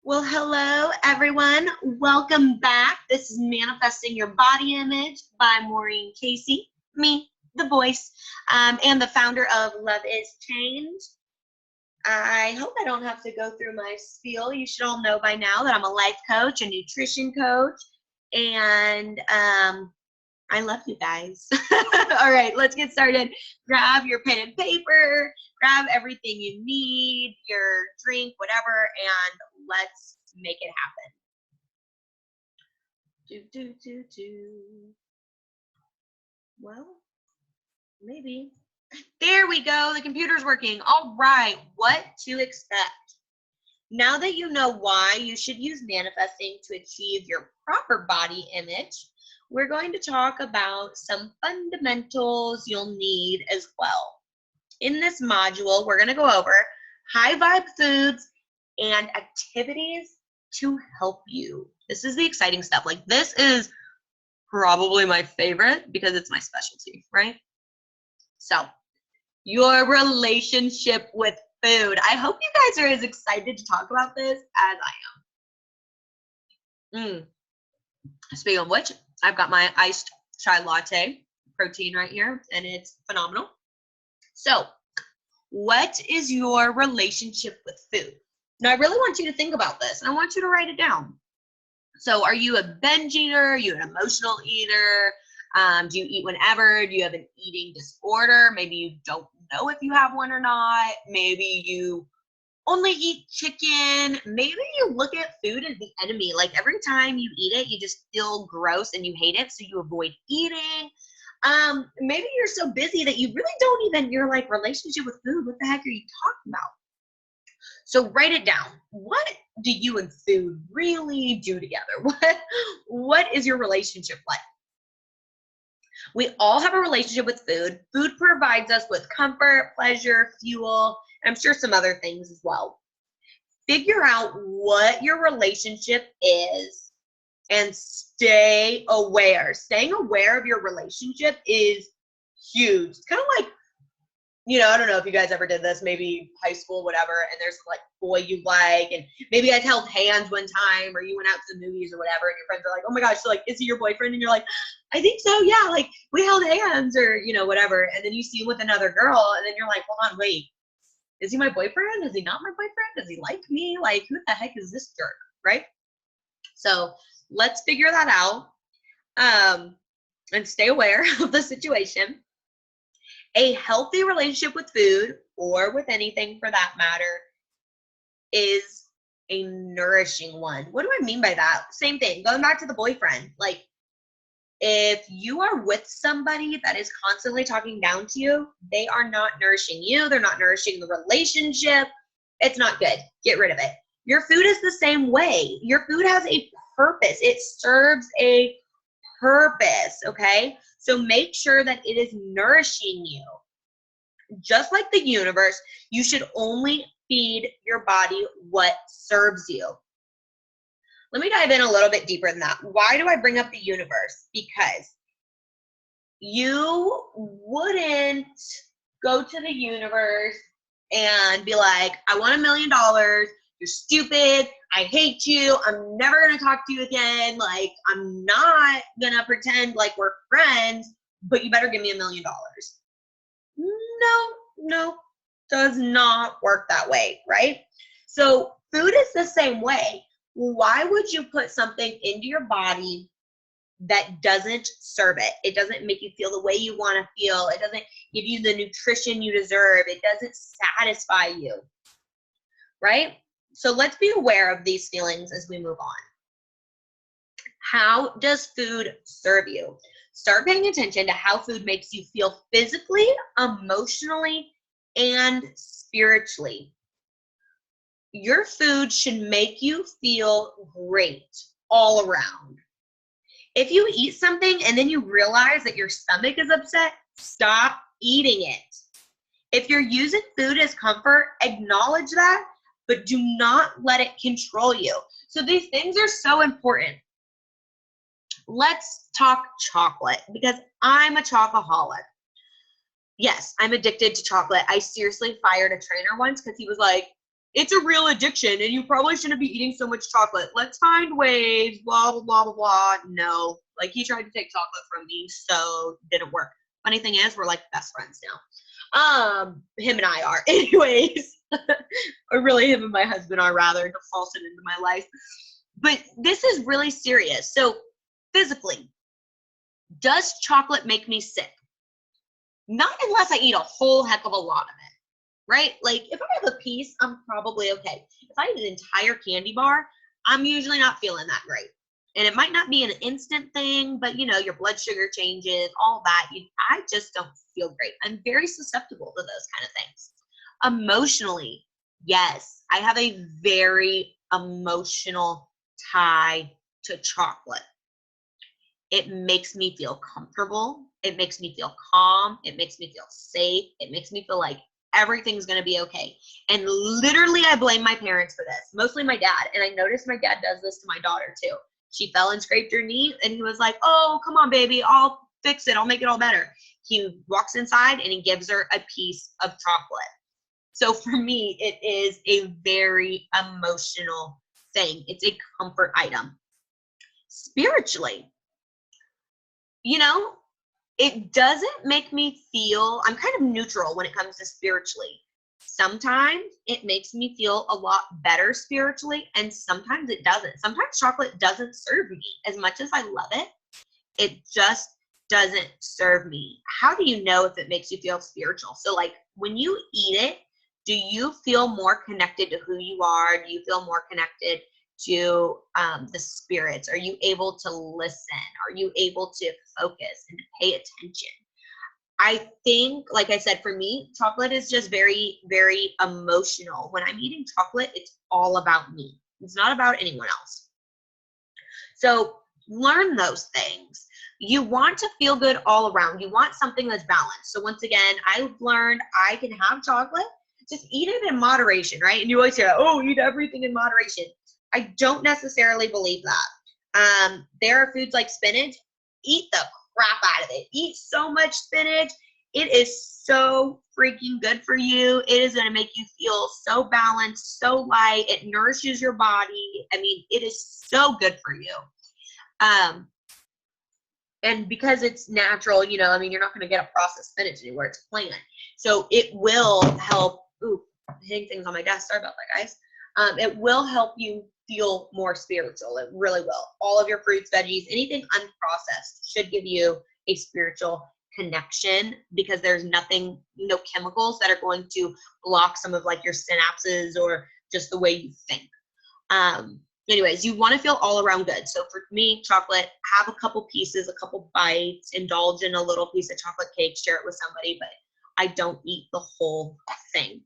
Well, hello everyone. Welcome back. This is Manifesting Your Body Image by Maureen Casey, me, the voice, and the founder of Love is Change. I hope I don't have to go through my spiel. You should all know by now that I'm a life coach, a nutrition coach, and I love you guys. All right, let's get started. Grab your pen and paper, grab everything you need, your drink, whatever, and let's make it happen. Well, maybe. There we go. The computer's working. All right, what to expect. Now that you know why you should use manifesting to achieve your proper body image, we're going to talk about some fundamentals you'll need as well. In this module, we're going to go over high vibe foods and activities to help you. This is the exciting stuff. Like, this is probably my favorite because it's my specialty, right? So, your relationship with food. I hope you guys are as excited to talk about this as I am. Speaking of which, I've got my iced chai latte protein right here, and it's phenomenal. So, what is your relationship with food? Now, I really want you to think about this, and I want you to write it down. So, are you a binge eater? Are you an emotional eater? Do you eat whenever? Do you have an eating disorder? Maybe you don't know if you have one or not. Maybe you only eat chicken. Maybe you look at food as the enemy. Like, every time you eat it, you just feel gross and you hate it, so you avoid eating. Maybe you're so busy that you really don't even, your like relationship with food, what the heck are you talking about? So write it down. What do you and food really do together? What is your relationship like? We all have a relationship with food. Food provides us with comfort, pleasure, fuel, and I'm sure some other things as well. Figure out what your relationship is and stay aware. Staying aware of your relationship is huge. It's kind of like, you know, I don't know if you guys ever did this, maybe high school, whatever, and there's like boy you like, and maybe you guys held hands one time, or you went out to the movies or whatever, and your friends are like, oh my gosh, so like, is he your boyfriend? And you're like, I think so, yeah, like we held hands, or you know, whatever, and then you see him with another girl, and then you're like, hold on, wait, is he my boyfriend? Is he not my boyfriend? Does he like me? Like, who the heck is this jerk, right? So let's figure that out, and stay aware of the situation. A healthy relationship with food, or with anything for that matter, is a nourishing one. What do I mean by that? Same thing, going back to the boyfriend. Like, if you are with somebody that is constantly talking down to you, they are not nourishing you. They're not nourishing the relationship. It's not good. Get rid of it. Your food is the same way. Your food has a purpose. It serves a purpose, okay? So make sure that it is nourishing you. Just like the universe, you should only feed your body what serves you. Let me dive in a little bit deeper than that. Why do I bring up the universe? Because you wouldn't go to the universe and be like, I want $1 million. You're stupid. I hate you. I'm never going to talk to you again. Like, I'm not going to pretend like we're friends, but you better give me $1 million. No, does not work that way, right? So food is the same way. Why would you put something into your body that doesn't serve it? It doesn't make you feel the way you want to feel. It doesn't give you the nutrition you deserve. It doesn't satisfy you, right? So let's be aware of these feelings as we move on. How does food serve you? Start paying attention to how food makes you feel physically, emotionally, and spiritually. Your food should make you feel great all around. If you eat something and then you realize that your stomach is upset, stop eating it. If you're using food as comfort, acknowledge that, but do not let it control you. So these things are so important. Let's talk chocolate, because I'm a chocoholic. Yes, I'm addicted to chocolate. I seriously fired a trainer once because he was like, it's a real addiction and you probably shouldn't be eating so much chocolate. Let's find ways, blah, blah, blah, blah, blah. No, like he tried to take chocolate from me, so it didn't work. Funny thing is, we're like best friends now. Him and I are. Anyways, or really him and my husband are, rather, defaulted into my life. But this is really serious. So physically, does chocolate make me sick? Not unless I eat a whole heck of a lot of it, right? Like if I have a piece, I'm probably okay. If I eat an entire candy bar, I'm usually not feeling that great. And it might not be an instant thing, but you know, your blood sugar changes, all that. I just don't feel great. I'm very susceptible to those kind of things. Emotionally, yes, I have a very emotional tie to chocolate. It makes me feel comfortable. It makes me feel calm. It makes me feel safe. It makes me feel like everything's going to be okay. And literally, I blame my parents for this, mostly my dad. And I noticed my dad does this to my daughter too. She fell and scraped her knee, and he was like, oh, come on, baby. I'll fix it. I'll make it all better. He walks inside, and he gives her a piece of chocolate. So for me, it is a very emotional thing. It's a comfort item. Spiritually, you know, it doesn't make me feel, I'm kind of neutral when it comes to spiritually. Sometimes it makes me feel a lot better spiritually, and sometimes it doesn't. Sometimes chocolate doesn't serve me. As much as I love it, it just doesn't serve me. How do you know if it makes you feel spiritual? So like when you eat it, do you feel more connected to who you are? Do you feel more connected to the spirits? Are you able to listen? Are you able to focus and to pay attention? I think, like I said, for me, chocolate is just very, very emotional. When I'm eating chocolate, it's all about me. It's not about anyone else. So learn those things. You want to feel good all around. You want something that's balanced. So once again, I've learned I can have chocolate, just eat it in moderation, right? And you always hear, oh, eat everything in moderation. I don't necessarily believe that. There are foods like spinach. Eat the crap out of it. Eat so much spinach. It is so freaking good for you. It is going to make you feel so balanced, so light. It nourishes your body. I mean, it is so good for you. And because it's natural, you know, I mean, you're not going to get a processed spinach anywhere. It's plant. So it will help. Ooh, I'm hitting things on my desk. Sorry about that, guys. It will help you feel more spiritual. It really will. All of your fruits, veggies, anything unprocessed should give you a spiritual connection, because there's nothing, no chemicals that are going to block some of like your synapses or just the way you think. Anyways, you want to feel all around good. So for me, chocolate, have a couple pieces, a couple bites, indulge in a little piece of chocolate cake, share it with somebody, but I don't eat the whole thing.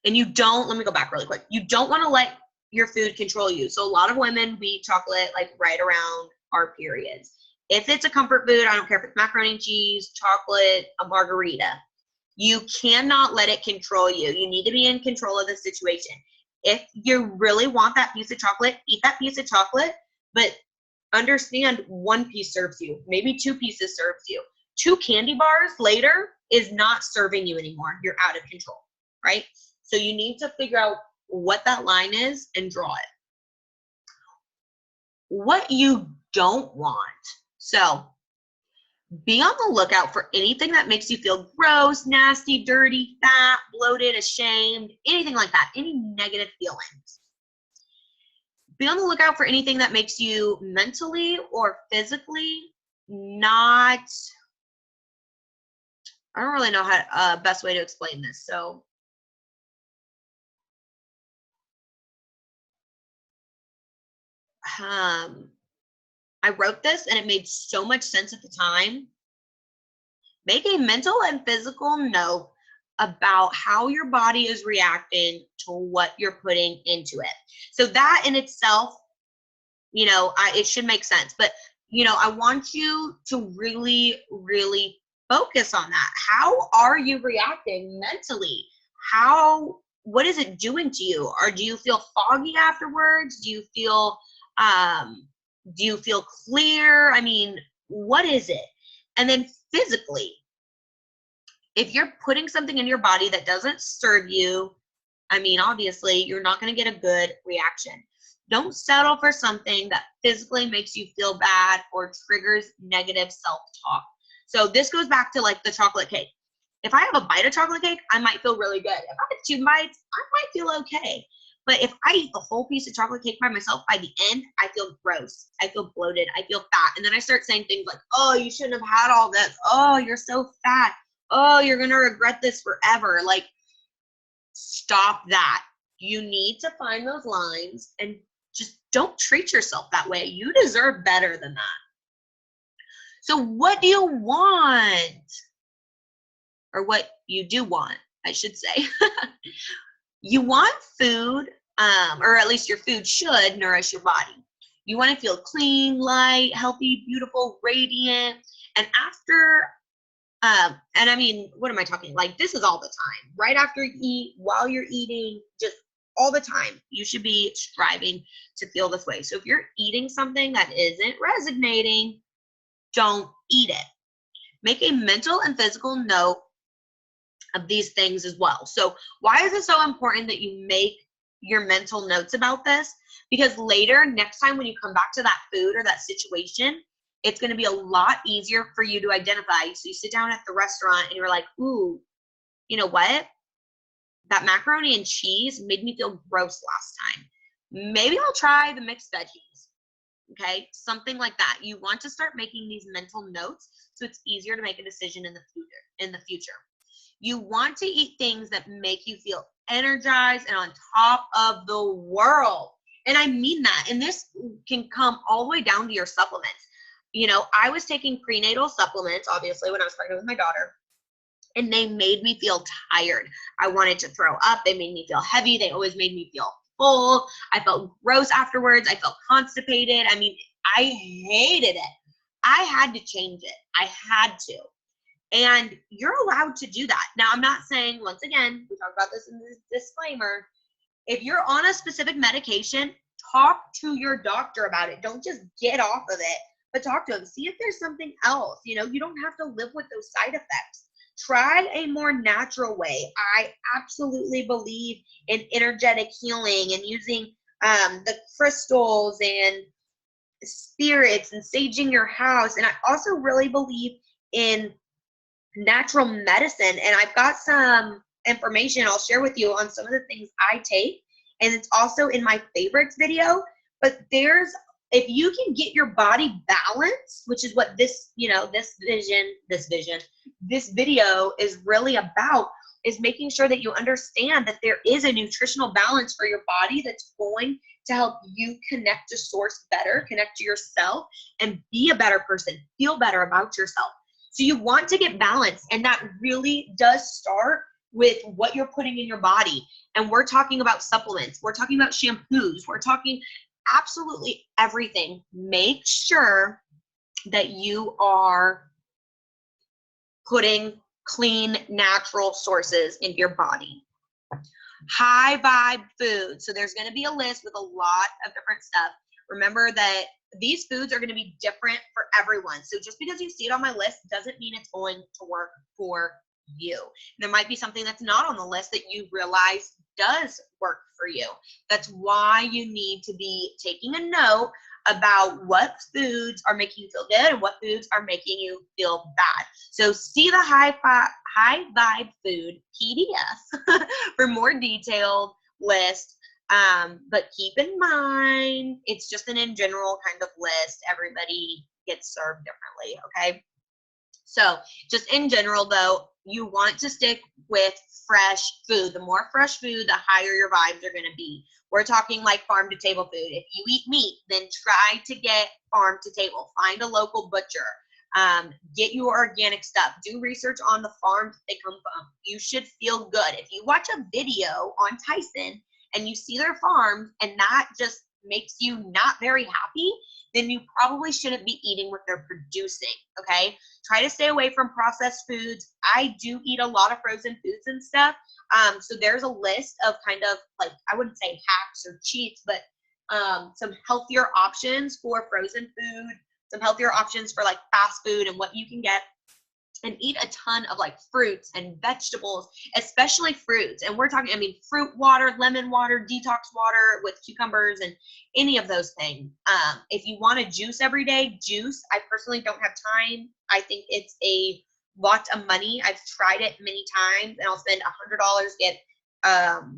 And you don't, let me go back really quick. You don't want to let your food control you. So a lot of women, we eat chocolate like right around our periods. If it's a comfort food, I don't care if it's macaroni and cheese, chocolate, a margarita, you cannot let it control you. You need to be in control of the situation. If you really want that piece of chocolate, eat that piece of chocolate, but understand one piece serves you. Maybe two pieces serves you. 2 candy bars later is not serving you anymore. You're out of control, right? So you need to figure out what that line is and draw it. What you don't want. So be on the lookout for anything that makes you feel gross, nasty, dirty, fat, bloated, ashamed, anything like that, any negative feelings. Be on the lookout for anything that makes you mentally or physically not, I don't really know how best way to explain this. So I wrote this and it made so much sense at the time. Make a mental and physical note about how your body is reacting to what you're putting into it. So that in itself, you know, it should make sense. But, you know, I want you to really, really focus on that. How are you reacting mentally? What is it doing to you? Or do you feel foggy afterwards? Do you feel clear? I mean, what is it? And then physically, if you're putting something in your body that doesn't serve you, I mean, obviously, you're not going to get a good reaction. Don't settle for something that physically makes you feel bad or triggers negative self-talk. So this goes back to like the chocolate cake. If I have a bite of chocolate cake, I might feel really good. If I have 2 bites, I might feel okay. But if I eat the whole piece of chocolate cake by myself, by the end, I feel gross. I feel bloated. I feel fat. And then I start saying things like, oh, you shouldn't have had all this. Oh, you're so fat. Oh, you're going to regret this forever. Like, stop that. You need to find those lines and just don't treat yourself that way. You deserve better than that. So what do you want? Or what you do want, I should say. You want food, or at least your food should nourish your body. You want to feel clean, light, healthy, beautiful, radiant. And after, and I mean, what am I talking? Like, this is all the time. Right after you eat, while you're eating, just all the time. You should be striving to feel this way. So if you're eating something that isn't resonating, don't eat it. Make a mental and physical note of these things as well. So why is it so important that you make your mental notes about this? Because later, next time when you come back to that food or that situation, it's going to be a lot easier for you to identify. So you sit down at the restaurant and you're like, ooh, you know what? That macaroni and cheese made me feel gross last time. Maybe I'll try the mixed veggies. Okay, something like that. You want to start making these mental notes so it's easier to make a decision in the future. You want to eat things that make you feel energized and on top of the world. And I mean that. And this can come all the way down to your supplements. You know, I was taking prenatal supplements, obviously, when I was pregnant with my daughter, and they made me feel tired. I wanted to throw up. They made me feel heavy. They always made me feel full. I felt gross afterwards. I felt constipated. I mean, I hated it. I had to change it. I had to. And you're allowed to do that. Now, I'm not saying, once again, we talked about this in this disclaimer, if you're on a specific medication, talk to your doctor about it. Don't just get off of it, but talk to them. See if there's something else. You know, you don't have to live with those side effects. Try a more natural way. I absolutely believe in energetic healing and using the crystals and spirits and saging your house. And I also really believe in natural medicine. And I've got some information I'll share with you on some of the things I take. And it's also in my favorites video. But if you can get your body balanced, which is what this video is really about, is making sure that you understand that there is a nutritional balance for your body that's going to help you connect to source better, connect to yourself, and be a better person, feel better about yourself. So you want to get balanced, and that really does start with what you're putting in your body. And we're talking about supplements. We're talking about shampoos. We're talking absolutely everything. Make sure that you are putting clean, natural sources in your body. High vibe food. So there's going to be a list with a lot of different stuff. Remember that these foods are going to be different for everyone. So just because you see it on my list doesn't mean it's going to work for you. There might be something that's not on the list that you realize does work for you. That's why you need to be taking a note about what foods are making you feel good and what foods are making you feel bad. So see the high vibe food PDF for more detailed list. But keep in mind, it's just an in general kind of list. Everybody gets served differently, okay? So just in general, though, you want to stick with fresh food. The more fresh food, the higher your vibes are going to be. We're talking like farm to table food. If you eat meat, then try to get farm to table. Find a local butcher. Get your organic stuff. Do research on the farms they come from. You should feel good. If you watch a video on Tyson and you see their farms and that just makes you not very happy, then you probably shouldn't be eating what they're producing, okay? Try to stay away from processed foods. I do eat a lot of frozen foods and stuff. So there's a list of kind of like, I wouldn't say hacks or cheats, but some healthier options for frozen food, some healthier options for like fast food and what you can get and eat a ton of like fruits and vegetables, especially fruits. And we're talking, I mean, fruit water, lemon water, detox water with cucumbers and any of those things. If you want to juice every day, juice. I personally don't have time. I think it's a lot of money. I've tried it many times, and I'll spend $100, get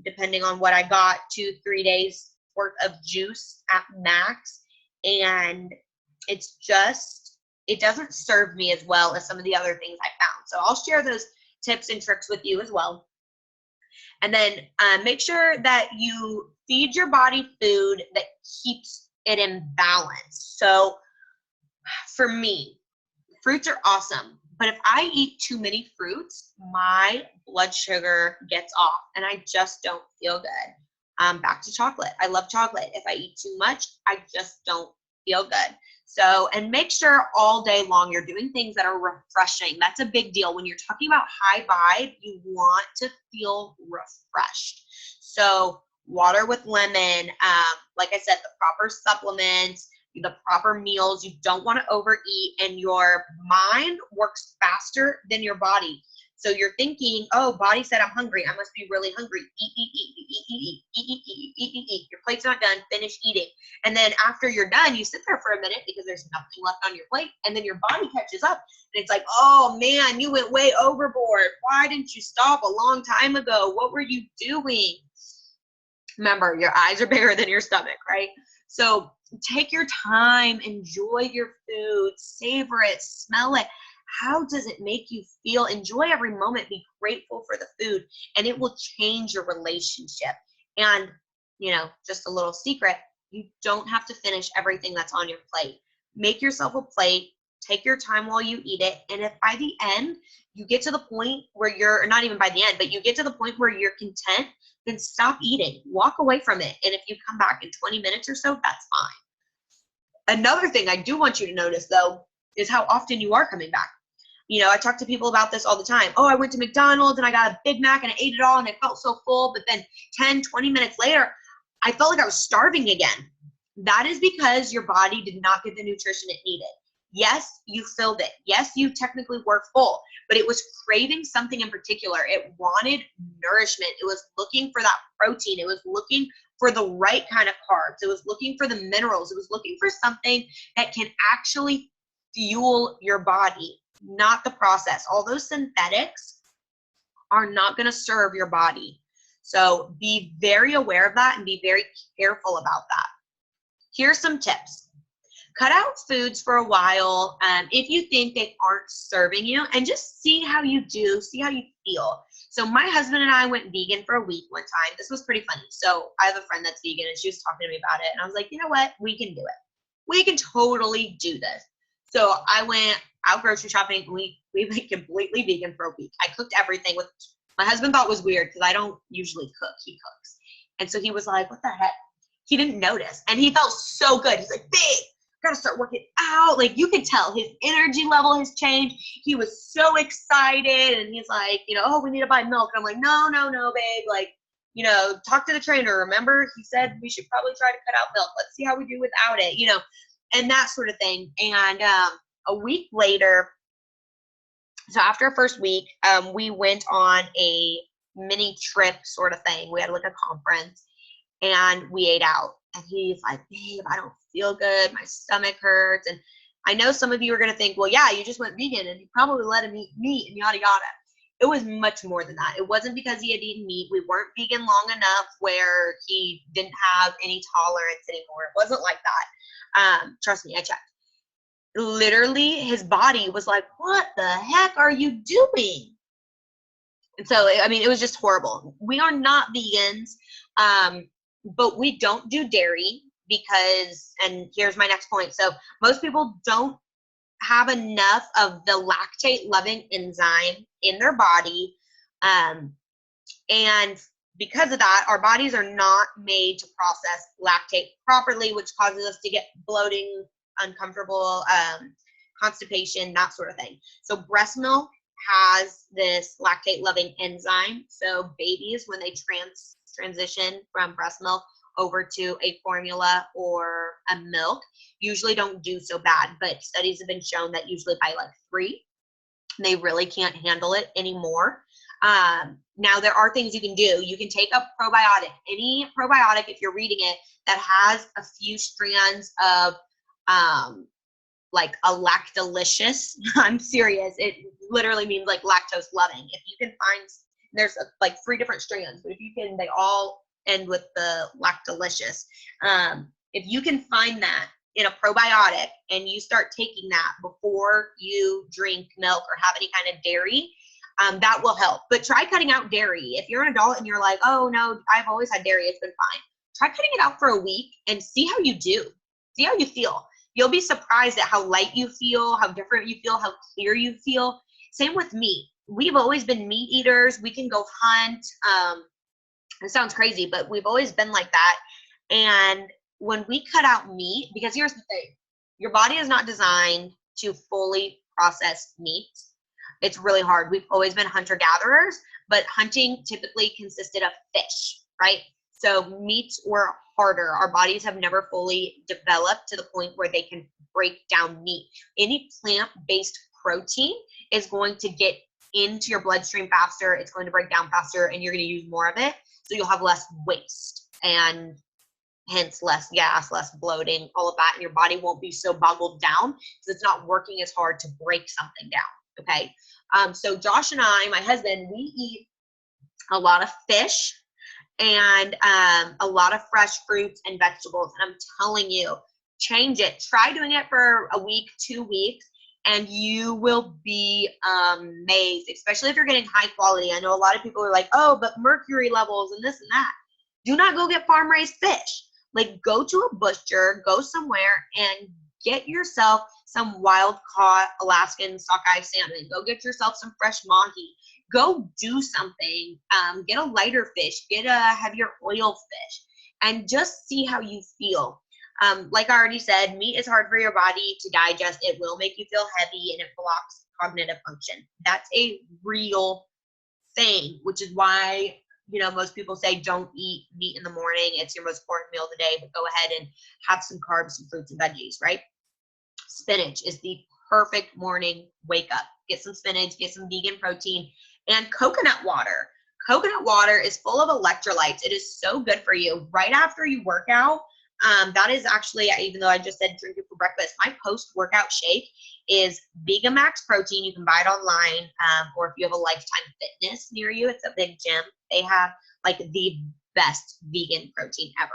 depending on what I got, 2-3 days worth of juice at max, and it's just, it doesn't serve me as well as some of the other things I found. So I'll share those tips and tricks with you as well. And then make sure that you feed your body food that keeps it in balance. So for me, fruits are awesome, but if I eat too many fruits, my blood sugar gets off and I just don't feel good. Back to chocolate. I love chocolate. If I eat too much, I just don't feel good. So, and make sure all day long you're doing things that are refreshing. That's a big deal. When you're talking about high vibe, you want to feel refreshed. So water with lemon, like I said, the proper supplements, the proper meals. You don't want to overeat, and your mind works faster than your body. So you're thinking, oh, body said I'm hungry. I must be really hungry. Eat, eat, eat, eat, eat, eat, eat, eat, eat, eat, eat, eat. Your plate's not done. Finish eating. And then after you're done, you sit there for a minute because there's nothing left on your plate. And then your body catches up. And it's like, oh, man, you went way overboard. Why didn't you stop a long time ago? What were you doing? Remember, your eyes are bigger than your stomach, right? So take your time. Enjoy your food. Savor it. Smell it. How does it make you feel? Enjoy every moment. Be grateful for the food, and it will change your relationship. And, you know, just a little secret, you don't have to finish everything that's on your plate. Make yourself a plate. Take your time while you eat it. And if by the end you get to the point where you're, or not even by the end, but you get to the point where you're content, then stop eating. Walk away from it. And if you come back in 20 minutes or so, that's fine. Another thing I do want you to notice, though, is how often you are coming back. You know, I talk to people about this all the time. Oh, I went to McDonald's and I got a Big Mac and I ate it all and I felt so full. But then 10, 20 minutes later, I felt like I was starving again. That is because your body did not get the nutrition it needed. Yes, you filled it. Yes, you technically were full, but it was craving something in particular. It wanted nourishment. It was looking for that protein. It was looking for the right kind of carbs. It was looking for the minerals. It was looking for something that can actually fuel your body, not the process. All those synthetics are not going to serve your body. So be very aware of that and be very careful about that. Here's some tips. Cut out foods for a while if you think they aren't serving you, and just see how you do, see how you feel. So my husband and I went vegan for a week one time. This was pretty funny. So I have a friend that's vegan and she was talking to me about it, and I was like, you know what? We can do it. We can totally do this. So I went out grocery shopping. We went completely vegan for a week. I cooked everything, with my husband thought was weird because I don't usually cook. He cooks. And so he was like, what the heck? He didn't notice. And he felt so good. He's like, babe, gotta start working out. Like, you could tell his energy level has changed. He was so excited, and he's like, you know, oh, we need to buy milk. And I'm like, no, babe. Like, you know, talk to the trainer. Remember, he said we should probably try to cut out milk. Let's see how we do without it, you know, and that sort of thing. And a week later, so after our first week, we went on a mini trip sort of thing. We had like a conference, and we ate out. And he's like, babe, I don't feel good. My stomach hurts. And I know some of you are going to think, well, yeah, you just went vegan and you probably let him eat meat and yada, yada. It was much more than that. It wasn't because he had eaten meat. We weren't vegan long enough where he didn't have any tolerance anymore. It wasn't like that. Trust me, I checked. Literally, his body was like, what the heck are you doing? And so, I mean, it was just horrible. We are not vegans. But we don't do dairy because, and here's my next point. So most people don't have enough of the lactate loving enzyme in their body. And because of that, our bodies are not made to process lactate properly, which causes us to get bloating, uncomfortable, constipation, that sort of thing. So breast milk has this lactate loving enzyme. So babies, when they transition from breast milk over to a formula or a milk, usually don't do so bad, but studies have been shown that usually by like 3 They really can't handle it anymore. Now there are things you can do. You can take a probiotic, any probiotic, if you're reading it, that has a few strands of like a lactolicious. I'm serious. It literally means like lactose loving. If you can find, there's like 3 different strands, but if you can, they all end with the lactolicious. If you can find that in a probiotic and you start taking that before you drink milk or have any kind of dairy, that will help. But try cutting out dairy. If you're an adult and you're like, oh no, I've always had dairy, it's been fine. Try cutting it out for a week and see how you do. See how you feel. You'll be surprised at how light you feel, how different you feel, how clear you feel. Same with meat. We've always been meat eaters. We can go hunt. It sounds crazy, but we've always been like that. And when we cut out meat, because here's the thing, your body is not designed to fully process meat. It's really hard. We've always been hunter-gatherers, but hunting typically consisted of fish, right? So meats were harder. Our bodies have never fully developed to the point where they can break down meat. Any plant-based protein is going to get into your bloodstream faster. It's going to break down faster, and you're going to use more of it. So you'll have less waste and hence less gas, less bloating, all of that. And your body won't be so boggled down because it's not working as hard to break something down. Okay. So Josh and I, my husband, we eat a lot of fish and a lot of fresh fruits and vegetables. And I'm telling you, change it. Try doing it for a week, 2 weeks, and you will be amazed, especially if you're getting high quality. I know a lot of people are like, oh, but mercury levels and this and that. Do not go get farm-raised fish. Like, go to a butcher, go somewhere and get yourself some wild-caught Alaskan sockeye salmon. Go get yourself some fresh mahi. Go do something. Get a lighter fish. Get a heavier oil fish. And just see how you feel. Like I already said, meat is hard for your body to digest. It will make you feel heavy and it blocks cognitive function. That's a real thing, which is why, you know, most people say don't eat meat in the morning. It's your most important meal of the day, but go ahead and have some carbs, some fruits and veggies, right? Spinach is the perfect morning wake up. Get some spinach, get some vegan protein, and coconut water. Coconut water is full of electrolytes. It is so good for you. Right after you work out, that is actually, even though I just said drink it for breakfast, my post-workout shake is Vegan Max Protein. You can buy it online, or if you have a Lifetime Fitness near you, it's a big gym. They have like the best vegan protein ever.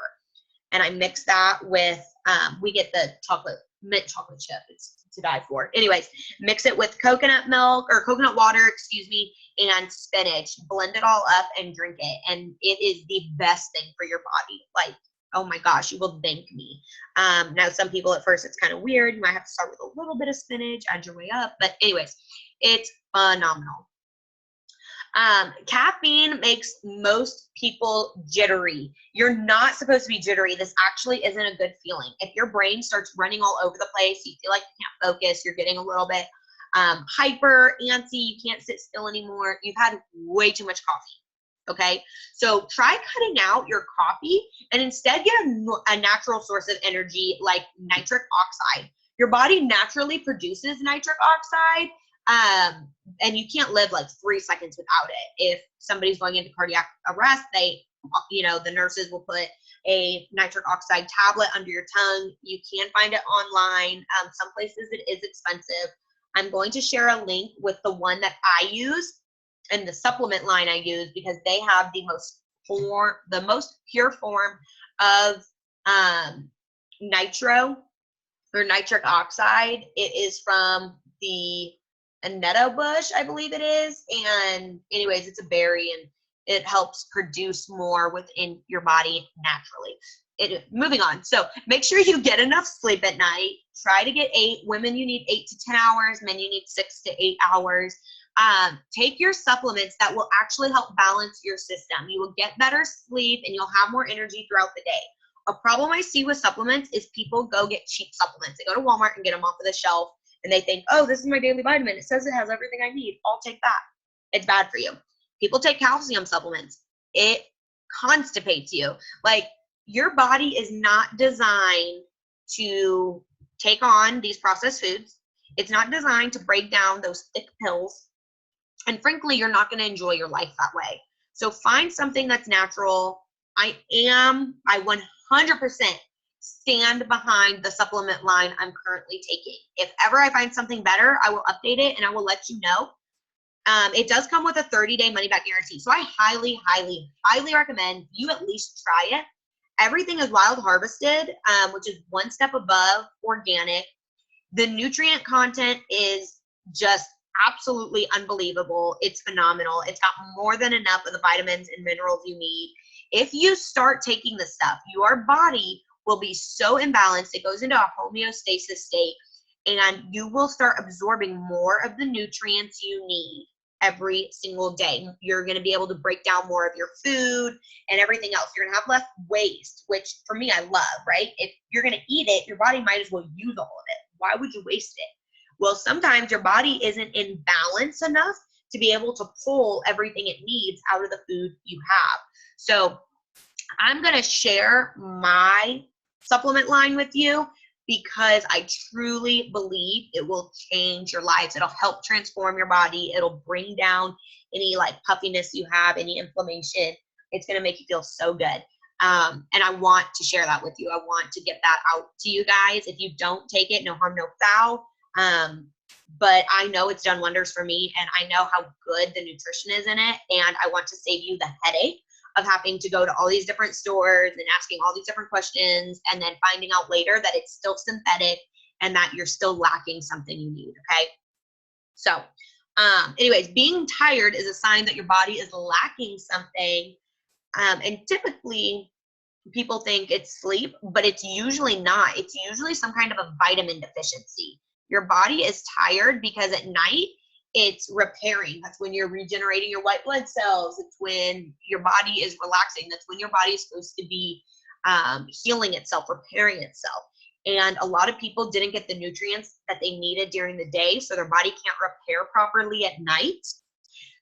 And I mix that with, we get the mint chocolate chip. It's to die for. Anyways, mix it with coconut milk or coconut water, excuse me, and spinach. Blend it all up and drink it. And it is the best thing for your body. Like, oh my gosh, you will thank me. Now, some people at first, it's kind of weird. You might have to start with a little bit of spinach, add your way up. But anyways, it's phenomenal. Caffeine makes most people jittery. You're not supposed to be jittery. This actually isn't a good feeling. If your brain starts running all over the place, you feel like you can't focus, you're getting a little bit hyper, antsy, you can't sit still anymore, you've had way too much coffee. Okay, so try cutting out your coffee and instead get a natural source of energy like nitric oxide. Your body naturally produces nitric oxide, and you can't live like 3 seconds without it. If somebody's going into cardiac arrest, they, you know, the nurses will put a nitric oxide tablet under your tongue. You can find it online. Some places it is expensive. I'm going to share a link with the one that I use and the supplement line I use because they have the most pure form of nitro or nitric oxide. It is from the annetto bush, I believe it is. And anyways, it's a berry and it helps produce more within your body naturally. Moving on. So make sure you get enough sleep at night. Try to get 8. Women, you need 8 to 10 hours. Men, you need 6 to 8 hours. Take your supplements that will actually help balance your system. You will get better sleep and you'll have more energy throughout the day. A problem I see with supplements is people go get cheap supplements. They go to Walmart and get them off of the shelf and they think, oh, this is my daily vitamin. It says it has everything I need. I'll take that. It's bad for you. People take calcium supplements. It constipates you. Like, your body is not designed to take on these processed foods. It's not designed to break down those thick pills. And frankly, you're not going to enjoy your life that way. So find something that's natural. I 100% stand behind the supplement line I'm currently taking. If ever I find something better, I will update it and I will let you know. It does come with a 30-day money-back guarantee. So I highly, highly, highly recommend you at least try it. Everything is wild harvested, which is one step above organic. The nutrient content is just absolutely unbelievable. It's phenomenal. It's got more than enough of the vitamins and minerals you need. If you start taking this stuff, your body will be so imbalanced. It goes into a homeostasis state, and you will start absorbing more of the nutrients you need every single day. You're going to be able to break down more of your food and everything else. You're going to have less waste, which for me, I love, right? If you're going to eat it, your body might as well use all of it. Why would you waste it? Well, sometimes your body isn't in balance enough to be able to pull everything it needs out of the food you have. So I'm going to share my supplement line with you because I truly believe it will change your lives. It'll help transform your body. It'll bring down any like puffiness you have, any inflammation. It's going to make you feel so good. And I want to share that with you. I want to get that out to you guys. If you don't take it, no harm, no foul. But I know it's done wonders for me, and I know how good the nutrition is in it. And I want to save you the headache of having to go to all these different stores and asking all these different questions and then finding out later that it's still synthetic and that you're still lacking something you need, okay? So anyways, being tired is a sign that your body is lacking something. And typically people think it's sleep, but it's usually not. It's usually some kind of a vitamin deficiency. Your body is tired because at night it's repairing. That's when you're regenerating your white blood cells. It's when your body is relaxing. That's when your body is supposed to be healing itself, repairing itself. And a lot of people didn't get the nutrients that they needed during the day, so their body can't repair properly at night.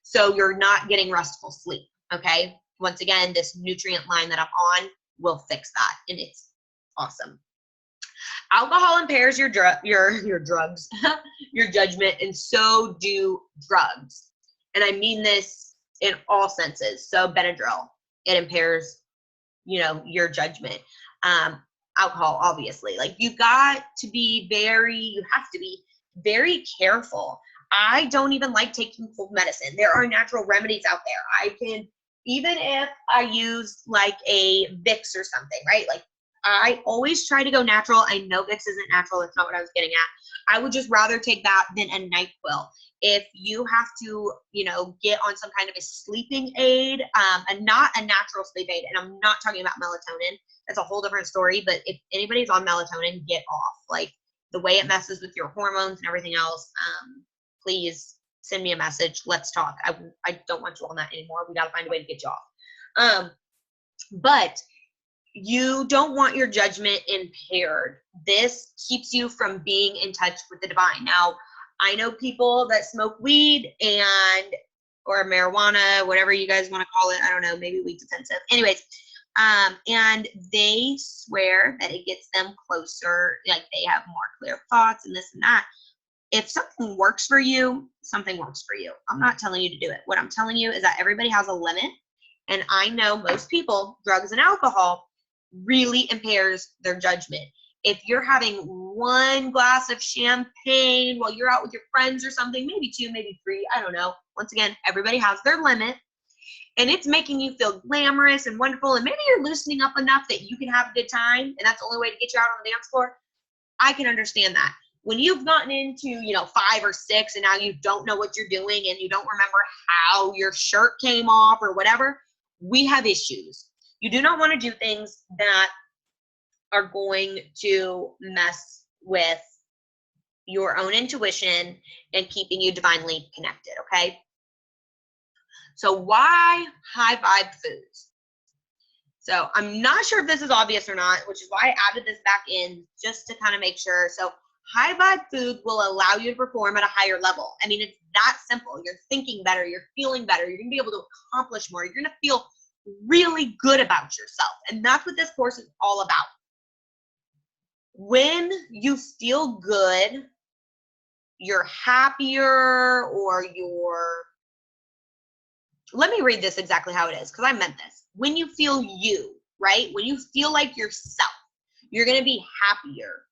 So you're not getting restful sleep, okay? Once again, this nutrient line that I'm on will fix that, and it's awesome. Alcohol impairs your drugs, your judgment, and so do drugs. And I mean this in all senses. So Benadryl, it impairs, your judgment. Alcohol, obviously. Like you have to be very careful. I don't even like taking cold medicine. There are natural remedies out there. Even if I use like a Vicks or something, right? Like I always try to go natural. I know Vicks isn't natural. That's not what I was getting at. I would just rather take that than a NyQuil. If you have to, get on some kind of a sleeping aid, and not a natural sleep aid, and I'm not talking about melatonin. That's a whole different story. But if anybody's on melatonin, get off. Like the way it messes with your hormones and everything else, please send me a message. Let's talk. I don't want you on that anymore. We got to find a way to get you off. But you don't want your judgment impaired. This keeps you from being in touch with the divine. Now, I know people that smoke weed or marijuana, whatever you guys want to call it. I don't know, maybe weed's offensive. Anyways, and they swear that it gets them closer, like they have more clear thoughts and this and that. If something works for you, something works for you. I'm not telling you to do it. What I'm telling you is that everybody has a limit. And I know most people, drugs and alcohol really impairs their judgment. If you're having one glass of champagne while you're out with your friends or something, maybe two, maybe three, I don't know. Once again, everybody has their limit. And it's making you feel glamorous and wonderful. And maybe you're loosening up enough that you can have a good time. And that's the only way to get you out on the dance floor. I can understand that. When you've gotten into, 5 or 6 and now you don't know what you're doing and you don't remember how your shirt came off or whatever, we have issues. You do not want to do things that are going to mess with your own intuition and keeping you divinely connected, okay? So why high vibe foods? So I'm not sure if this is obvious or not, which is why I added this back in just to kind of make sure. So high vibe food will allow you to perform at a higher level. I mean, it's that simple. You're thinking better. You're feeling better. You're going to be able to accomplish more. You're going to feel really good about yourself. And that's what this course is all about. When you feel good, you're happier, or let me read this exactly how it is, because I meant this. When you feel you, right? When you feel like yourself, you're going to be happier.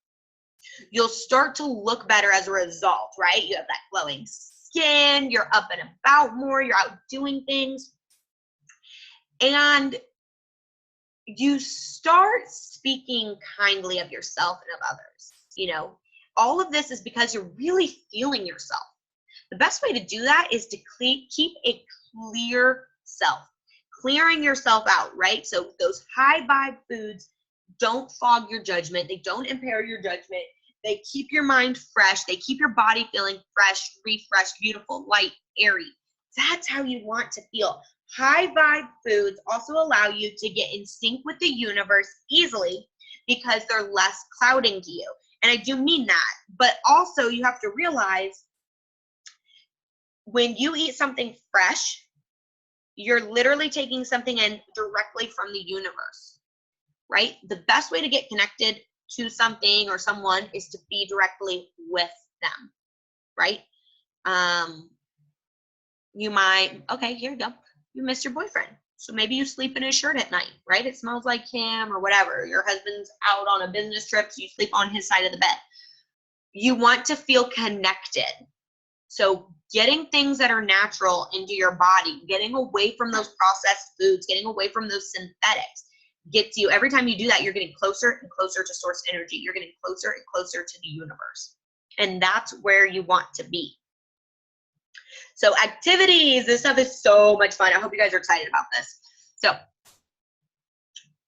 You'll start to look better as a result, right? You have that glowing skin, you're up and about more, you're out doing things. And you start speaking kindly of yourself and of others. You know, all of this is because you're really feeling yourself. The best way to do that is to keep a clear self, clearing yourself out, right? So those high vibe foods don't fog your judgment. They don't impair your judgment. They keep your mind fresh. They keep your body feeling fresh, refreshed, beautiful, light, airy. That's how you want to feel. High vibe foods also allow you to get in sync with the universe easily because they're less clouding to you. And I do mean that, but also you have to realize when you eat something fresh, you're literally taking something in directly from the universe, right? The best way to get connected to something or someone is to be directly with them, right? You might, okay, here you go. You miss your boyfriend. So maybe you sleep in his shirt at night, right? It smells like him or whatever. Your husband's out on a business trip, so you sleep on his side of the bed. You want to feel connected. So getting things that are natural into your body, getting away from those processed foods, getting away from those synthetics, gets you, every time you do that, you're getting closer and closer to source energy. You're getting closer and closer to the universe. And that's where you want to be. So activities, this stuff is so much fun. I hope you guys are excited about this. So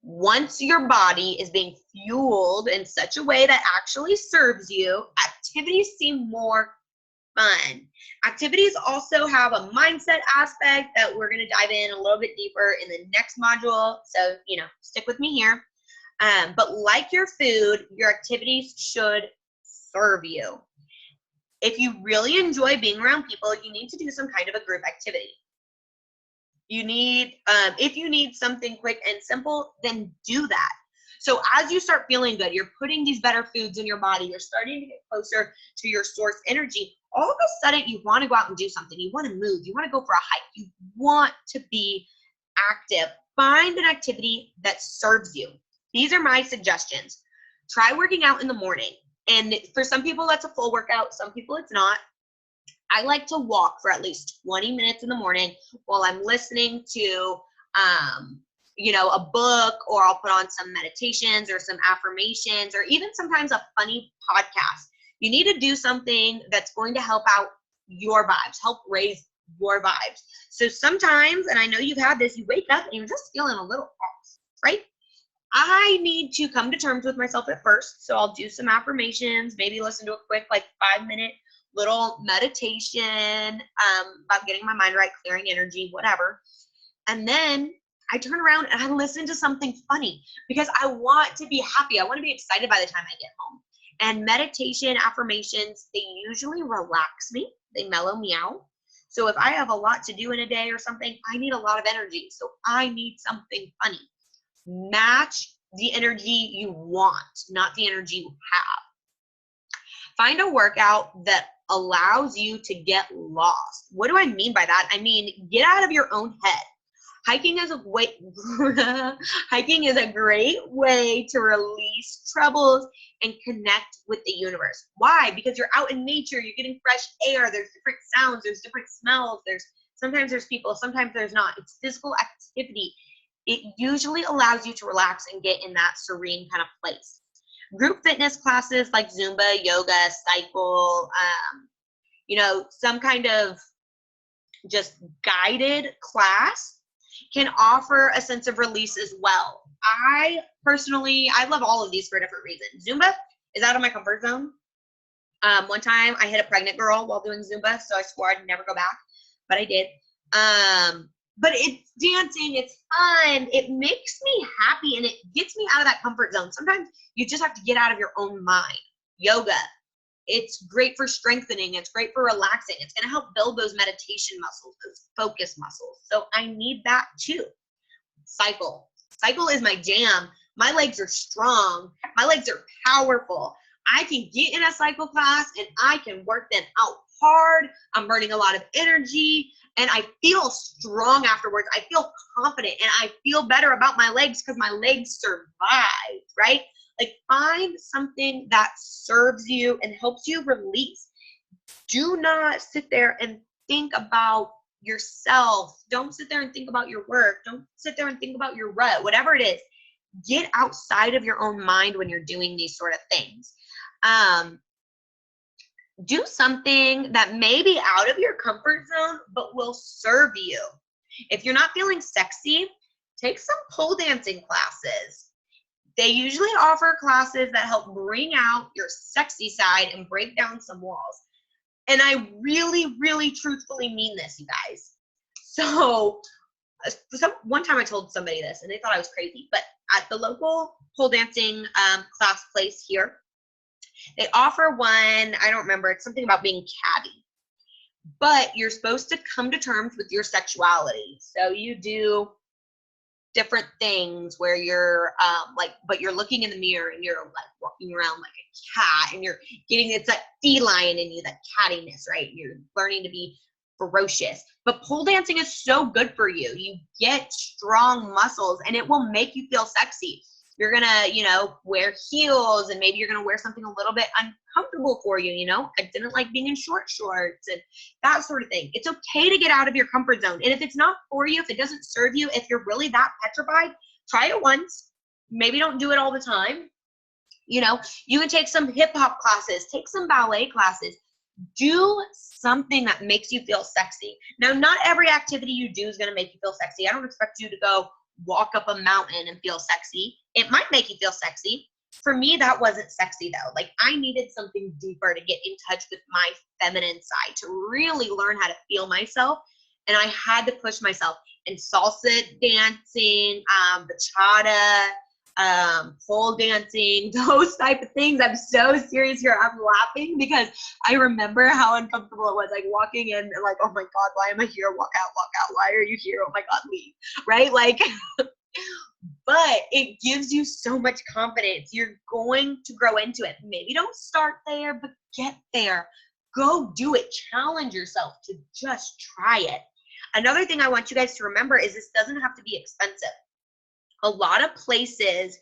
once your body is being fueled in such a way that actually serves you, activities seem more fun. Activities also have a mindset aspect that we're going to dive in a little bit deeper in the next module. So, you know, stick with me here. But like your food, your activities should serve you. If you really enjoy being around people, you need to do some kind of a group activity. You need, if you need something quick and simple, then do that. So as you start feeling good, you're putting these better foods in your body, you're starting to get closer to your source energy, all of a sudden you want to go out and do something. You want to move. You want to go for a hike. You want to be active. Find an activity that serves you. These are my suggestions. Try working out in the morning. And for some people, that's a full workout. Some people, it's not. I like to walk for at least 20 minutes in the morning while I'm listening to, you know, a book, or I'll put on some meditations or some affirmations, or even sometimes a funny podcast. You need to do something that's going to help out your vibes, help raise your vibes. So sometimes, and I know you've had this, you wake up and you're just feeling a little off, right? I need to come to terms with myself at first. So I'll do some affirmations, maybe listen to a quick, like 5-minute little meditation about getting my mind right, clearing energy, whatever. And then I turn around and I listen to something funny because I want to be happy. I want to be excited by the time I get home. And meditation, affirmations, they usually relax me. They mellow me out. So if I have a lot to do in a day or something, I need a lot of energy. So I need something funny. Match the energy you want, not the energy you have. Find a workout that allows you to get lost. What do I mean by that? I mean, get out of your own head. Hiking is a great way to release troubles and connect with the universe. Why? Because you're out in nature, you're getting fresh air, there's different sounds, there's different smells, sometimes there's people, sometimes there's not. It's physical activity. It usually allows you to relax and get in that serene kind of place. Group fitness classes like Zumba, yoga, cycle, you know, some kind of just guided class can offer a sense of release as well. I love all of these for different reasons. Zumba is out of my comfort zone. One time I hit a pregnant girl while doing Zumba, so I swore I'd never go back, but I did. But it's dancing, it's fun, it makes me happy, and it gets me out of that comfort zone. Sometimes you just have to get out of your own mind. Yoga, it's great for strengthening, it's great for relaxing, it's going to help build those meditation muscles, those focus muscles. So I need that too. Cycle is my jam. My legs are strong, my legs are powerful. I can get in a cycle class and I can work them out hard. I'm burning a lot of energy and I feel strong afterwards. I feel confident and I feel better about my legs because my legs survived, right? Like, find something that serves you and helps you release. Do not sit there and think about yourself. Don't sit there and think about your work. Don't sit there and think about your rut, whatever it is. Get outside of your own mind when you're doing these sort of things. Do something that may be out of your comfort zone, but will serve you. If you're not feeling sexy, take some pole dancing classes. They usually offer classes that help bring out your sexy side and break down some walls. And I really, really truthfully mean this, you guys. So one time I told somebody this and they thought I was crazy, but at the local pole dancing class place here, they offer one, I don't remember, it's something about being catty. But you're supposed to come to terms with your sexuality. So you do different things where you're but you're looking in the mirror and you're like walking around like a cat and you're getting, it's that feline in you, that cattiness, right? You're learning to be ferocious. But pole dancing is so good for you. You get strong muscles and it will make you feel sexy. You're gonna, wear heels and maybe you're gonna wear something a little bit uncomfortable for you, I didn't like being in short shorts and that sort of thing. It's okay to get out of your comfort zone. And if it's not for you, if it doesn't serve you, if you're really that petrified, try it once. Maybe don't do it all the time. You can take some hip hop classes, take some ballet classes, do something that makes you feel sexy. Now, not every activity you do is gonna make you feel sexy. I don't expect you to go walk up a mountain and feel sexy. It might make you feel sexy. For me, that wasn't sexy though. Like, I needed something deeper to get in touch with my feminine side, to really learn how to feel myself. And I had to push myself. And salsa dancing, bachata, pole dancing, those type of things. I'm so serious here. I'm laughing because I remember how uncomfortable it was, like walking in and like, oh my God, why am I here? Walk out, walk out. Why are you here? Oh my God, leave. Right? Like, but it gives you so much confidence. You're going to grow into it. Maybe don't start there, but get there. Go do it. Challenge yourself to just try it. Another thing I want you guys to remember is this doesn't have to be expensive. A lot of places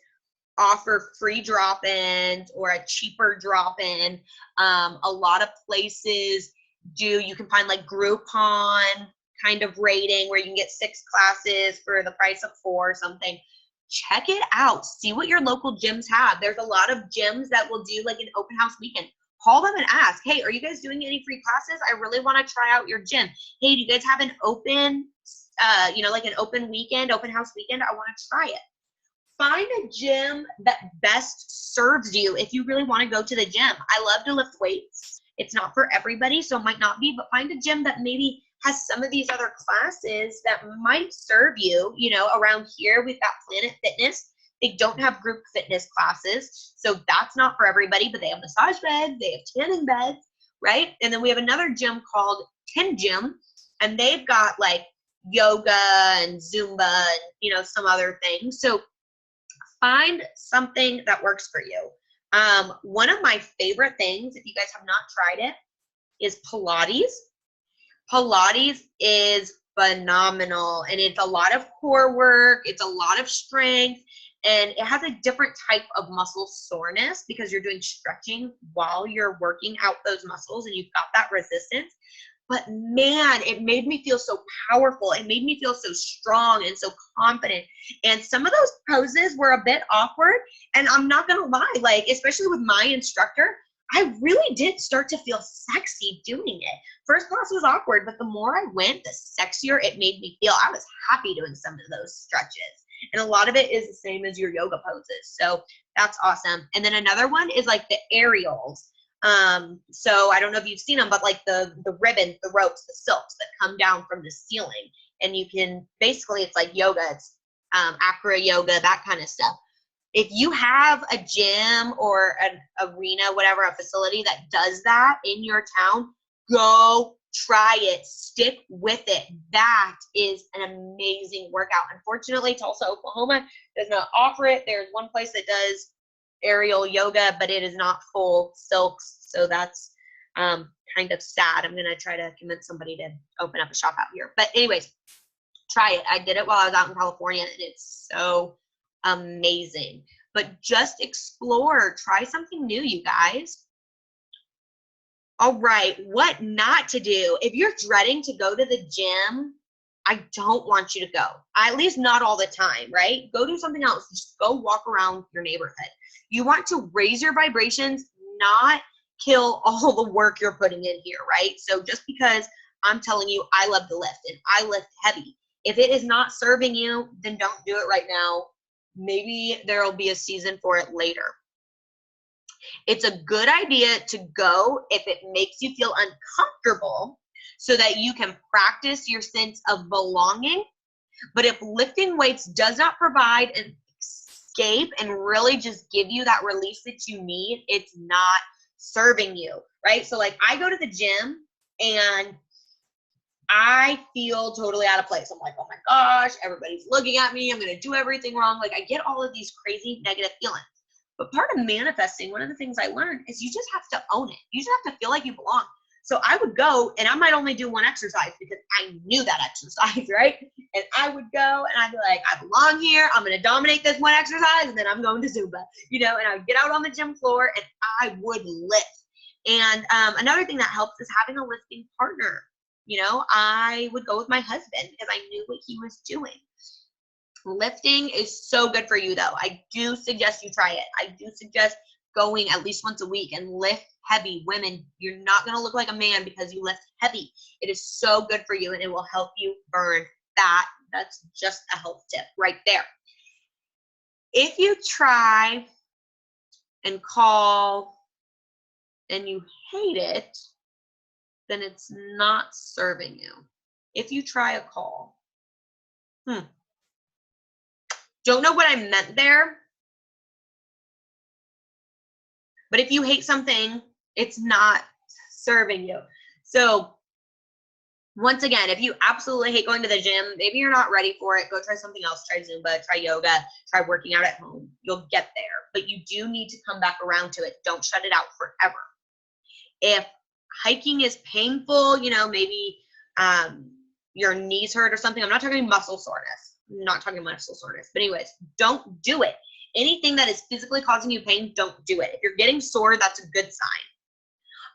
offer free drop-ins or a cheaper drop-in. A lot of places you can find like Groupon kind of rating where you can get 6 classes for the price of 4 or something. Check it out. See what your local gyms have. There's a lot of gyms that will do like an open house weekend. Call them and ask, hey, are you guys doing any free classes? I really want to try out your gym. Hey, do you guys have an open like an open house weekend? I want to try it. Find a gym that best serves you if you really want to go to the gym. I love to lift weights. It's not for everybody, so it might not be, but find a gym that maybe has some of these other classes that might serve you. Around here, we've got Planet Fitness. They don't have group fitness classes, so that's not for everybody, but they have massage beds, they have tanning beds, right? And then we have another gym called Tin Gym, and they've got like yoga and Zumba and, some other things. So find something that works for you. One of my favorite things, if you guys have not tried it, is Pilates. Pilates is phenomenal, and it's a lot of core work. It's a lot of strength, and it has a different type of muscle soreness because you're doing stretching while you're working out those muscles, and you've got that resistance. But man, it made me feel so powerful. It made me feel so strong and so confident. And some of those poses were a bit awkward. And I'm not going to lie, like, especially with my instructor, I really did start to feel sexy doing it. First class was awkward, but the more I went, the sexier it made me feel. I was happy doing some of those stretches. And a lot of it is the same as your yoga poses. So that's awesome. And then another one is like the aerials. So I don't know if you've seen them, but like the ribbons, the ropes, the silks that come down from the ceiling, and you can basically, it's like yoga, it's acro yoga, that kind of stuff. If you have a gym or an arena, whatever, a facility that does that in your town, go try it, stick with it. That is an amazing workout. Unfortunately, Tulsa, Oklahoma does not offer it. There's one place that does aerial yoga, but it is not full silks. So that's kind of sad. I'm going to try to convince somebody to open up a shop out here. But anyways, try it. I did it while I was out in California, and it's so amazing. But just explore. Try something new, you guys. All right, what not to do. If you're dreading to go to the gym, I don't want you to go. At least not all the time, right? Go do something else. Just go walk around your neighborhood. You want to raise your vibrations, not kill all the work you're putting in here, right? So just because I'm telling you I love to lift and I lift heavy, if it is not serving you, then don't do it right now. Maybe there will be a season for it later. It's a good idea to go if it makes you feel uncomfortable so that you can practice your sense of belonging. But if lifting weights does not provide an escape and really just give you that release that you need, it's not serving you, right? So like I go to the gym and I feel totally out of place. I'm like, oh my gosh, everybody's looking at me. I'm going to do everything wrong. Like I get all of these crazy negative feelings. But part of manifesting, one of the things I learned is you just have to own it. You just have to feel like you belong. So I would go and I might only do one exercise because I knew that exercise, right? And I would go and I'd be like, I belong here. I'm going to dominate this one exercise and then I'm going to Zumba, you know, and I would get out on the gym floor and I would lift. And another thing that helps is having a lifting partner. You know, I would go with my husband because I knew what he was doing. Lifting is so good for you, though. I do suggest you try it. I do suggest going at least once a week and lift heavy. Women, you're not going to look like a man because you lift heavy. It is so good for you, and it will help you burn fat. That's just a health tip right there. If you try and call and you hate it, then it's not serving you. If you try a call, don't know what I meant there, but if you hate something, it's not serving you. So once again, if you absolutely hate going to the gym, maybe you're not ready for it, go try something else. Try Zumba, try yoga, try working out at home. You'll get there, but you do need to come back around to it. Don't shut it out forever. If hiking is painful, you know, maybe your knees hurt or something. I'm not talking muscle soreness. I'm not talking muscle soreness. But anyways, don't do it. Anything that is physically causing you pain, don't do it. If you're getting sore, that's a good sign.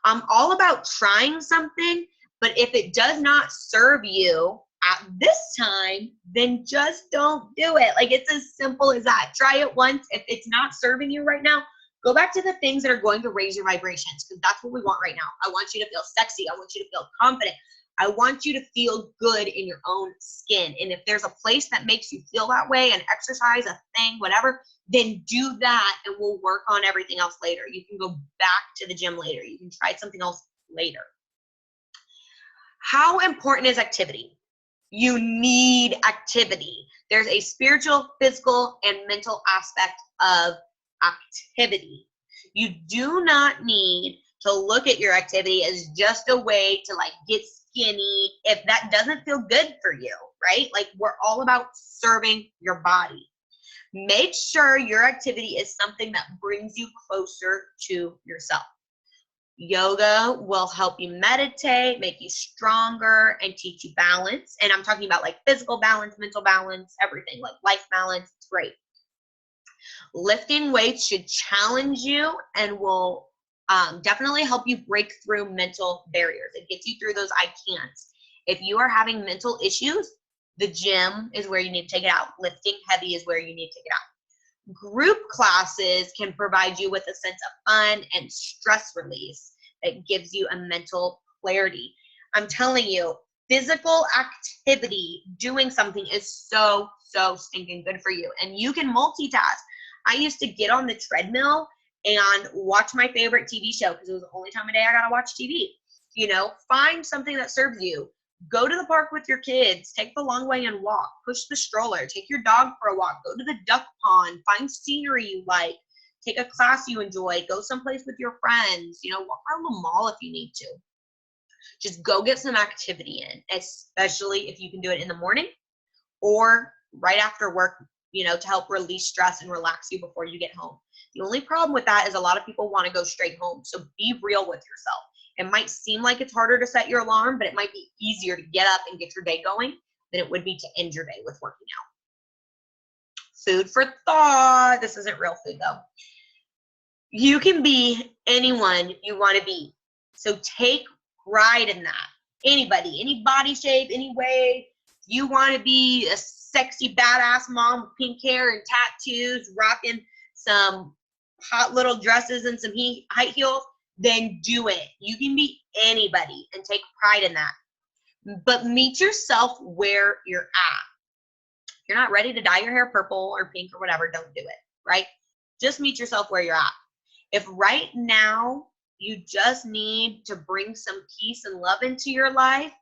I'm all about trying something, but if it does not serve you at this time, then just don't do it. Like it's as simple as that. Try it once. If it's not serving you right now, go back to the things that are going to raise your vibrations because that's what we want right now. I want you to feel sexy. I want you to feel confident. I want you to feel good in your own skin. And if there's a place that makes you feel that way, an exercise, a thing, whatever, then do that and we'll work on everything else later. You can go back to the gym later. You can try something else later. How important is activity? You need activity. There's a spiritual, physical, and mental aspect of activity. You do not need to look at your activity as just a way to like get skinny if that doesn't feel good for you, right? Like we're all about serving your body. Make sure your activity is something that brings you closer to yourself. Yoga will help you meditate, make you stronger, and teach you balance. And I'm talking about like physical balance, mental balance, everything, like life balance. It's great. Lifting weights should challenge you and will definitely help you break through mental barriers. It gets you through those I can'ts. If you are having mental issues, the gym is where you need to take it out. Lifting heavy is where you need to take it out. Group classes can provide you with a sense of fun and stress release that gives you a mental clarity. I'm telling you, physical activity, doing something is so stinking good for you. And you can multitask. I used to get on the treadmill and watch my favorite TV show because it was the only time of day I got to watch TV. You know, find something that serves you. Go to the park with your kids. Take the long way and walk. Push the stroller. Take your dog for a walk. Go to the duck pond. Find scenery you like. Take a class you enjoy. Go someplace with your friends. You know, walk around the mall if you need to. Just go get some activity in, especially if you can do it in the morning or right after work, you know, to help release stress and relax you before you get home. The only problem with that is a lot of people want to go straight home. So be real with yourself. It might seem like it's harder to set your alarm, but it might be easier to get up and get your day going than it would be to end your day with working out. Food for thought. This isn't real food though. You can be anyone you want to be. So take pride in that. Anybody, any body shape, any way. You want to be a sexy, badass mom with pink hair and tattoos, rocking some hot little dresses and some high heels, then do it. You can be anybody and take pride in that. But meet yourself where you're at. If you're not ready to dye your hair purple or pink or whatever, don't do it, right? Just meet yourself where you're at. If right now you just need to bring some peace and love into your life,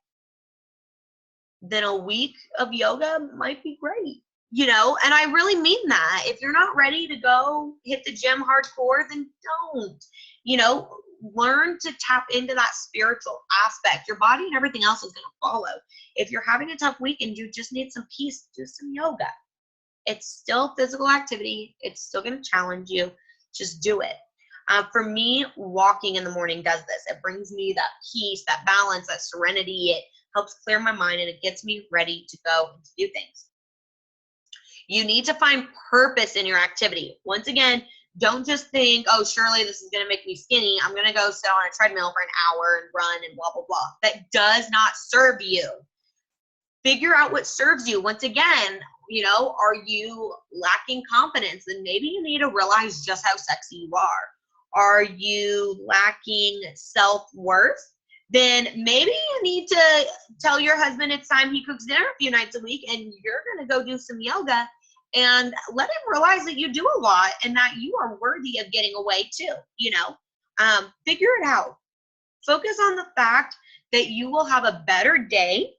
then a week of yoga might be great, you know? And I really mean that. If you're not ready to go hit the gym hardcore, then don't, you know, learn to tap into that spiritual aspect. Your body and everything else is going to follow. If you're having a tough week and you just need some peace, do some yoga. It's still physical activity. It's still going to challenge you. Just do it. For me, walking in the morning does this. It brings me that peace, that balance, that serenity. It helps clear my mind and it gets me ready to go and to do things. You need to find purpose in your activity. Once again, don't just think, oh, surely this is going to make me skinny. I'm going to go sit on a treadmill for an hour and run and blah, blah, blah. That does not serve you. Figure out what serves you. Once again, you know, are you lacking confidence? Then maybe you need to realize just how sexy you are. Are you lacking self-worth? Then maybe you need to tell your husband it's time he cooks dinner a few nights a week and you're going to go do some yoga and let him realize that you do a lot and that you are worthy of getting away too, you know. Figure it out. Focus on the fact that you will have a better day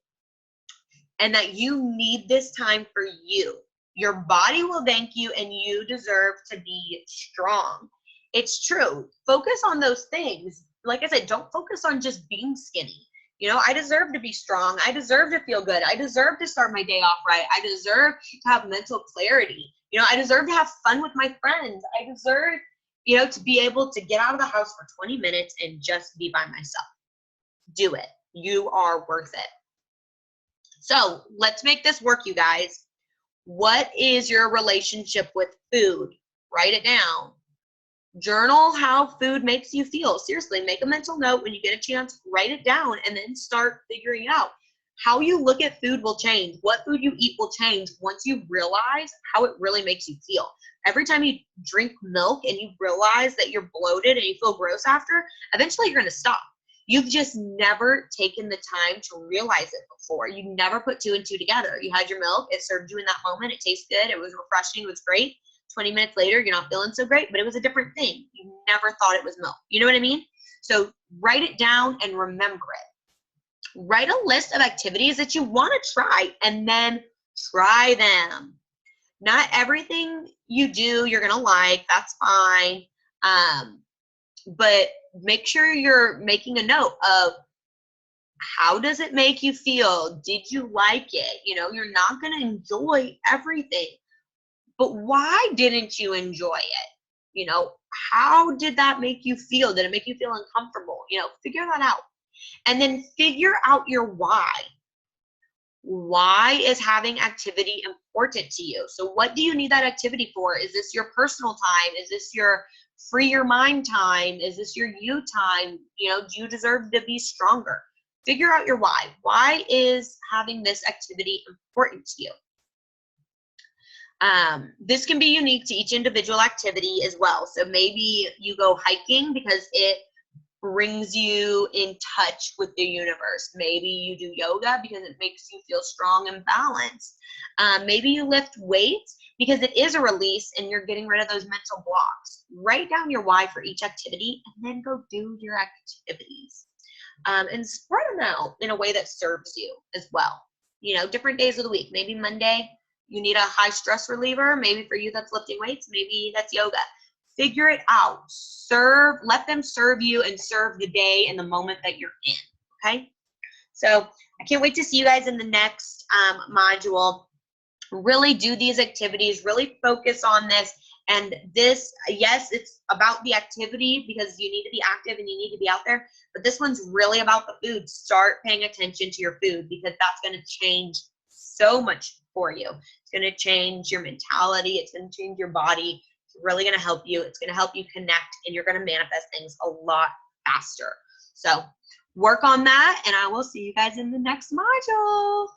and that you need this time for you. Your body will thank you and you deserve to be strong. It's true. Focus on those things. Like I said, don't focus on just being skinny. You know, I deserve to be strong. I deserve to feel good. I deserve to start my day off right. I deserve to have mental clarity. You know, I deserve to have fun with my friends. I deserve, you know, to be able to get out of the house for 20 minutes and just be by myself. Do it. You are worth it. So let's make this work, you guys. What is your relationship with food? Write it down. Journal how food makes you feel. Seriously, make a mental note when you get a chance, write it down, and then start figuring it out. How you look at food will change. What food you eat will change once you realize how it really makes you feel. Every time you drink milk and you realize that you're bloated and you feel gross after, eventually you're going to stop. You've just never taken the time to realize it before. You never put two and two together. You had your milk, it served you in that moment, it tasted good, it was refreshing, it was great. 20 minutes later, you're not feeling so great, but it was a different thing. You never thought it was milk. You know what I mean? So write it down and remember it. Write a list of activities that you want to try and then try them. Not everything you do you're going to like. That's fine. But make sure you're making a note of how does it make you feel? Did you like it? You know, you're not going to enjoy everything. But why didn't you enjoy it? You know, how did that make you feel? Did it make you feel uncomfortable? You know, figure that out. And then figure out your why. Why is having activity important to you? So what do you need that activity for? Is this your personal time? Is this your free your mind time? Is this your you time? You know, do you deserve to be stronger? Figure out your why. Why is having this activity important to you? This can be unique to each individual activity as well. So maybe you go hiking because it brings you in touch with the universe. Maybe you do yoga because it makes you feel strong and balanced. Maybe you lift weights because it is a release and you're getting rid of those mental blocks. Write down your why for each activity and then go do your activities. And spread them out in a way that serves you as well. You know, different days of the week. Maybe Monday, you need a high stress reliever. Maybe for you, that's lifting weights. Maybe that's yoga. Figure it out. Let them serve you and serve the day and the moment that you're in, okay? So I can't wait to see you guys in the next module. really do these activities, really focus on this. And this, yes, it's about the activity because you need to be active and you need to be out there, but this one's really about the food. Start paying attention to your food because that's going to change so much for you. It's going to change your mentality. It's going to change your body. It's really going to help you. It's going to help you connect, and you're going to manifest things a lot faster. So work on that, and I will see you guys in the next module.